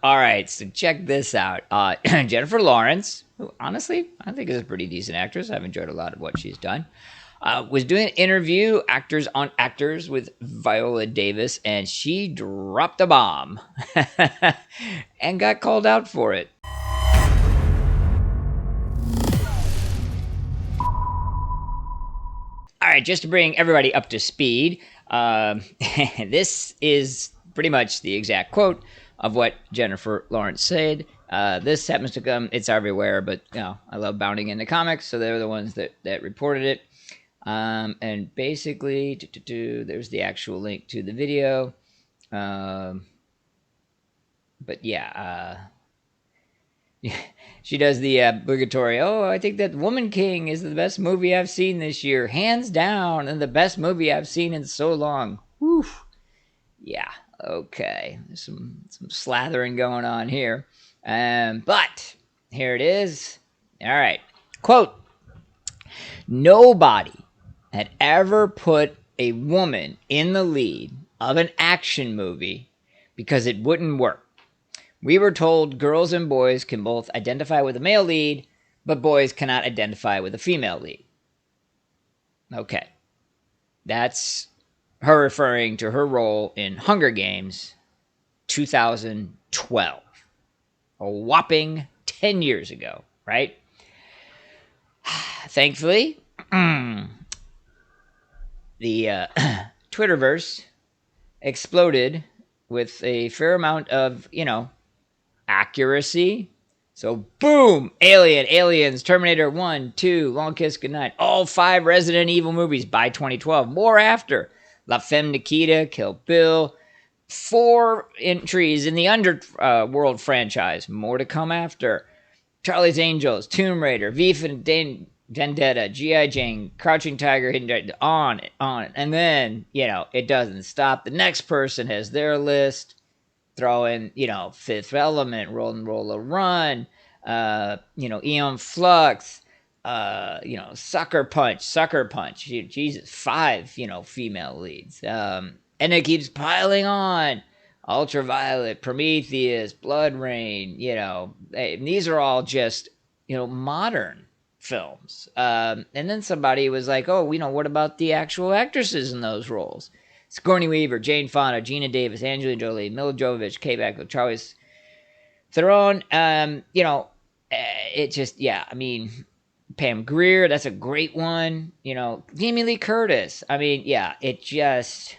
All right, so check this out. Jennifer Lawrence, who honestly I think is a pretty decent actress. I've enjoyed a lot of what she's done. Was doing an interview, actors on actors, with Viola Davis, and she dropped a bomb and got called out for it. All right, just to bring everybody up to speed, this is pretty much the exact quote of what Jennifer Lawrence said. This happens to come, it's everywhere, but I love bounding into comics, so they're the ones that reported it. And basically, there's the actual link to the video. But yeah, she does the obligatory, oh, I think that Woman King is the best movie I've seen this year, hands down, and the best movie I've seen in so long. Whew. Yeah, okay. There's some slathering going on here. But here it is. All right. Quote, nobody had ever put a woman in the lead of an action movie because it wouldn't work. We were told girls and boys can both identify with a male lead, but boys cannot identify with a female lead. Okay. That's her referring to her role in Hunger Games 2012. A whopping 10 years ago, right? Thankfully, the Twitterverse exploded with a fair amount of, accuracy. So, boom! Aliens, Terminator 1, 2, Long Kiss Goodnight. All 5 Resident Evil movies by 2012. More after. La Femme Nikita, Kill Bill. 4 entries in the Underworld franchise. More to come after. Charlie's Angels, Tomb Raider, V for Vendetta, G.I. Jane, Crouching Tiger, Hidden Dragon, on. And then, it doesn't stop. The next person has their list. Throw in, Fifth Element, Roll a Run, Eon Flux, Sucker Punch. Jesus, 5, female leads. And it keeps piling on. Ultraviolet, Prometheus, Blood Rain, these are all just, modern films. And then somebody was like, oh, what about the actual actresses in those roles? Sigourney Weaver, Jane Fonda, Gina Davis, Angelina Jolie, Mila Jovovich, Kate Beckinsale, Charlize Theron. It just, Pam Grier, that's a great one. Jamie Lee Curtis. It just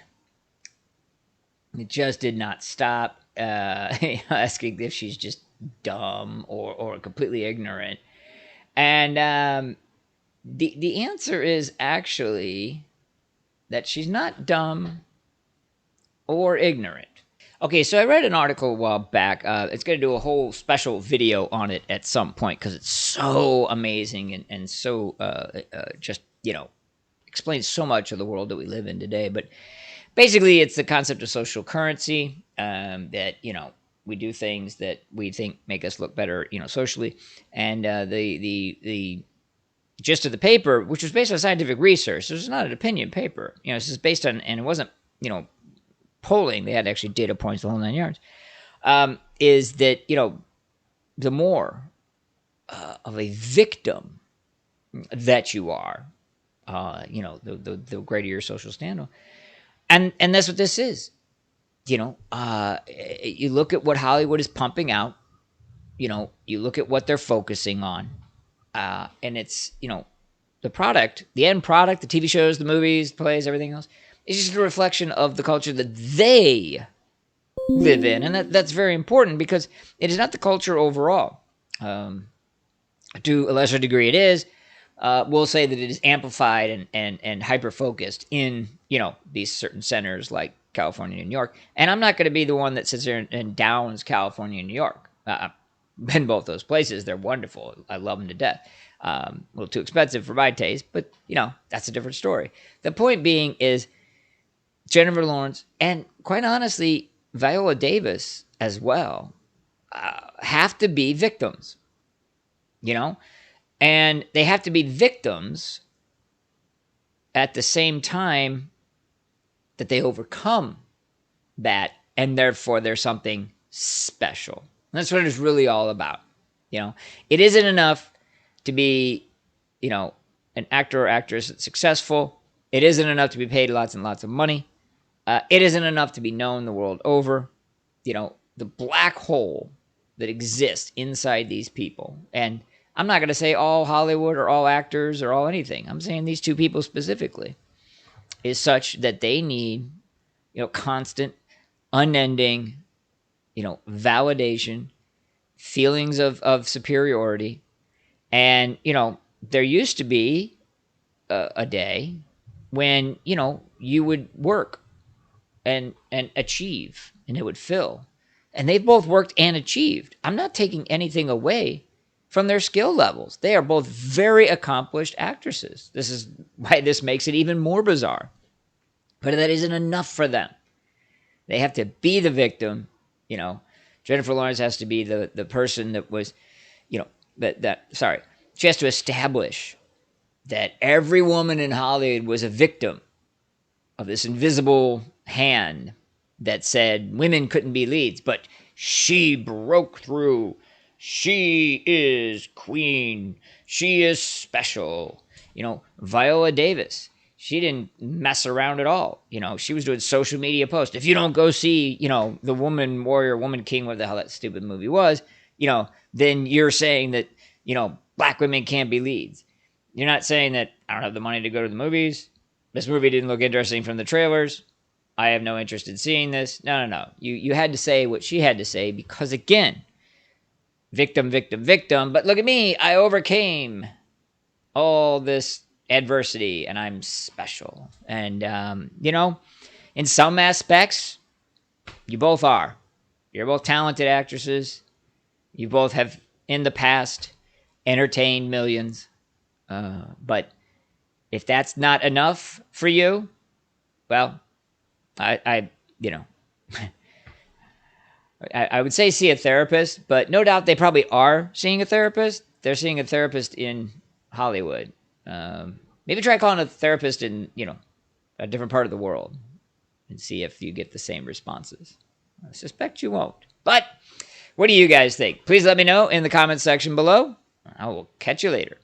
did not stop. Asking if she's just dumb or completely ignorant. And the answer is actually that she's not dumb or ignorant. Okay, so I read an article a while back. It's going to do a whole special video on it at some point because it's so amazing and so just, explains so much of the world that we live in today. But basically, it's the concept of social currency, that, we do things that we think make us look better, socially. And the gist of the paper, which was based on scientific research, this is not an opinion paper. This is based on, and it wasn't, polling. They had actually data points, the whole 9 yards. Is that, the more of a victim that you are, the greater your social standing. And that's what this is. You look at what Hollywood is pumping out. You look at what they're focusing on. And it's, the product, the end product, the TV shows, the movies, plays, everything else, is just a reflection of the culture that they live in. And that's very important because it is not the culture overall. To a lesser degree it is. We'll say that it is amplified and hyper-focused in, these certain centers like California and New York. And I'm not going to be the one that sits there and downs California and New York. Been both those places. They're wonderful. I love them to death. A little too expensive for my taste, but, that's a different story. The point being is Jennifer Lawrence and, quite honestly, Viola Davis as well have to be victims, and they have to be victims at the same time that they overcome that, and therefore they're something special. That's what it's really all about. It isn't enough to be, an actor or actress that's successful. It isn't enough to be paid lots and lots of money. It isn't enough to be known the world over. The black hole that exists inside these people. And I'm not going to say all Hollywood or all actors or all anything. I'm saying these two people specifically is such that they need, constant, unending, validation, feelings of superiority. And, there used to be a day when, you would work and achieve and it would fill. And they've both worked and achieved. I'm not taking anything away from their skill levels. They are both very accomplished actresses. This is why this makes it even more bizarre. But that isn't enough for them. They have to be the victim. Jennifer Lawrence has to be the person that was, she has to establish that every woman in Hollywood was a victim of this invisible hand that said women couldn't be leads, but she broke through. She is queen. She is special. Viola Davis, she didn't mess around at all. She was doing social media posts. If you don't go see, the Woman Warrior, Woman King, whatever the hell that stupid movie was, then you're saying that, black women can't be leads. You're not saying that I don't have the money to go to the movies. This movie didn't look interesting from the trailers. I have no interest in seeing this. No. You had to say what she had to say because, again, victim. But look at me. I overcame all this adversity and I'm special. And, in some aspects, you both are. You're both talented actresses. You both have, in the past, entertained millions. But if that's not enough for you, well, I would say see a therapist, but no doubt they probably are seeing a therapist. They're seeing a therapist in Hollywood. Maybe try calling a therapist in, a different part of the world and see if you get the same responses. I suspect you won't. But what do you guys think? Please let me know in the comments section below. I will catch you later.